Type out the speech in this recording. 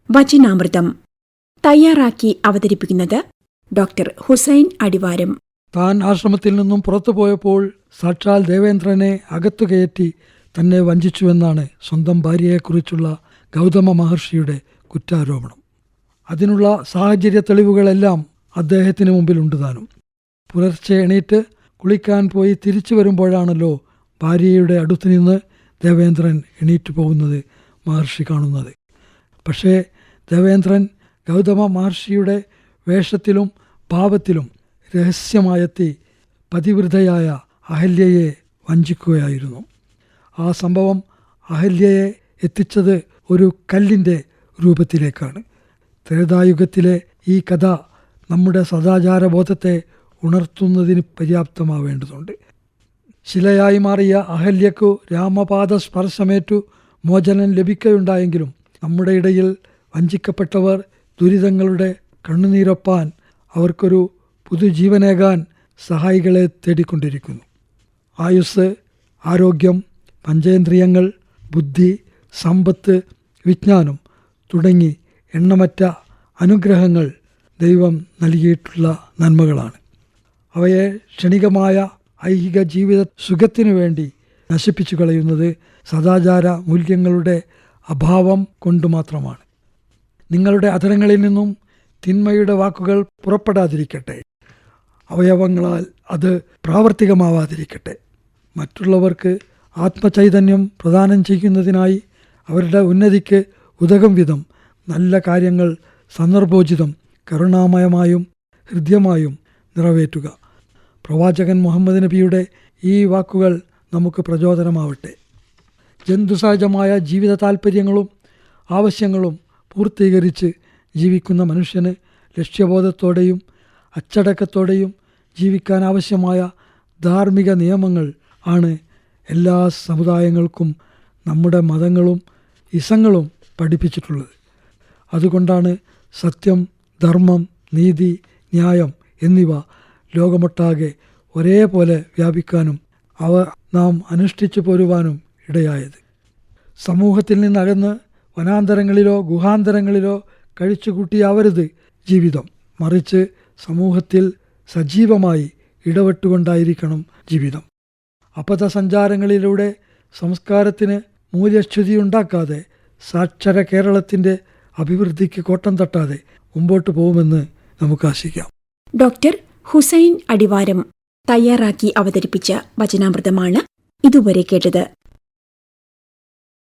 വചനാമൃതം തയ്യാറാക്കി അവതരിപ്പിക്കുന്നത് ഡോക്ടർ ഹുസൈൻ അടിവാരം. താൻ ആശ്രമത്തിൽ നിന്നും പുറത്തുപോയപ്പോൾ സാക്ഷാൽ ദേവേന്ദ്രനെ അകത്തു കയറ്റി തന്നെ വഞ്ചിച്ചുവെന്നാണ് സ്വന്തം ഭാര്യയെക്കുറിച്ചുള്ള ഗൗതമ മഹർഷിയുടെ കുറ്റാരോപണം. അതിനുള്ള സാഹചര്യ തെളിവുകളെല്ലാം അദ്ദേഹത്തിന് മുമ്പിലുണ്ട് താനും. പുലർച്ചെ എണീറ്റ് കുളിക്കാൻ പോയി തിരിച്ചു വരുമ്പോഴാണല്ലോ ഭാര്യയുടെ അടുത്തുനിന്ന് ദേവേന്ദ്രൻ എണീറ്റു പോകുന്നത് മഹർഷി കാണുന്നത്. പക്ഷേ ദേവേന്ദ്രൻ ഗൗതമ മഹർഷിയുടെ വേഷത്തിലും ഭാവത്തിലും രഹസ്യമായെത്തി പതിവൃതയായ അഹല്യയെ വഞ്ചിക്കുകയായിരുന്നു. ആ സംഭവം അഹല്യയെ എത്തിച്ചത് ഒരു കല്ലിൻ്റെ രൂപത്തിലേക്കാണ്. ത്രേതായുഗത്തിലെ ഈ കഥ നമ്മുടെ സദാചാരബോധത്തെ ഉണർത്തുന്നതിന് പര്യാപ്തമാവേണ്ടതുണ്ട്. ശിലയായി മാറിയ അഹല്യക്കു രാമപാദ സ്പർശമേറ്റു മോചനം ലഭിക്കുകയുണ്ടായെങ്കിലും നമ്മുടെ ഇടയിൽ വഞ്ചിക്കപ്പെട്ടവർ ദുരിതങ്ങളുടെ കണ്ണുനീരൊപ്പാൻ അവർക്കൊരു പുതുജീവനേകാൻ സഹായികളെ തേടിക്കൊണ്ടിരിക്കുന്നു. ആയുസ്, ആരോഗ്യം, പഞ്ചേന്ദ്രിയങ്ങൾ, ബുദ്ധി, സമ്പത്ത്, വിജ്ഞാനം തുടങ്ങി എണ്ണമറ്റ അനുഗ്രഹങ്ങൾ ദൈവം നൽകിയിട്ടുള്ള നന്മകളാണ്. അവയെ ക്ഷണികമായ ഐഹിക ജീവിത സുഖത്തിനു വേണ്ടി നശിപ്പിച്ചു കളയുന്നത് സദാചാര മൂല്യങ്ങളുടെ അഭാവം കൊണ്ട് മാത്രമാണ്. നിങ്ങളുടെ അധരങ്ങളിൽ നിന്നും തിന്മയുടെ വാക്കുകൾ പുറപ്പെടാതിരിക്കട്ടെ. അവയവങ്ങളാൽ അത് പ്രാവർത്തികമാവാതിരിക്കട്ടെ. മറ്റുള്ളവർക്ക് ആത്മചൈതന്യം പ്രദാനം ചെയ്യുന്നതിനായി അവരുടെ ഉന്നതിക്ക് ഉതകും വിധം നല്ല കാര്യങ്ങൾ സന്ദർഭോചിതം കരുണാമയമായും ഹൃദ്യമായും നിറവേറ്റുക. പ്രവാചകൻ മുഹമ്മദ് നബിയുടെ ഈ വാക്കുകൾ നമുക്ക് പ്രചോദനമാവട്ടെ. ജന്തുസഹജമായ ജീവിത താൽപ്പര്യങ്ങളും ആവശ്യങ്ങളും പൂർത്തീകരിച്ച് ജീവിക്കുന്ന മനുഷ്യന് ലക്ഷ്യബോധത്തോടെയും അച്ചടക്കത്തോടെയും ജീവിക്കാൻ ആവശ്യമായ ധാർമ്മിക നിയമങ്ങൾ ആണ് എല്ലാ സമുദായങ്ങൾക്കും നമ്മുടെ മതങ്ങളും ഇസങ്ങളും പഠിപ്പിച്ചിട്ടുള്ളത്. അതുകൊണ്ടാണ് സത്യം, ധർമ്മം, നീതി, ന്യായം എന്നിവ ലോകമൊട്ടാകെ ഒരേപോലെ വ്യാപിക്കാനും അവ നാം അനുഷ്ഠിച്ചു പോരുവാനും ഇടയായത്. സമൂഹത്തിൽ നിന്നകന്ന് വനാന്തരങ്ങളിലോ ഗുഹാന്തരങ്ങളിലോ കഴിച്ചുകൂട്ടിയാവരുത് ജീവിതം. മറിച്ച് സമൂഹത്തിൽ സജീവമായി ഇടപെട്ടുകൊണ്ടായിരിക്കണം ജീവിതം. അപഥസഞ്ചാരങ്ങളിലൂടെ സംസ്കാരത്തിന് മൂല്യച്യുതിയുണ്ടാക്കാതെ സാക്ഷര കേരളത്തിൻ്റെ അഭിവൃദ്ധിക്ക് കോട്ടം തട്ടാതെ മുമ്പോട്ട് പോകുമെന്ന് നമുക്ക് ആശിക്കാം. ഡോക്ടർ ഹുസൈൻ അടിവാരം തയ്യാറാക്കി അവതരിപ്പിച്ച വചനാമൃതമാണ് ഇതുവരെ കേട്ടത്.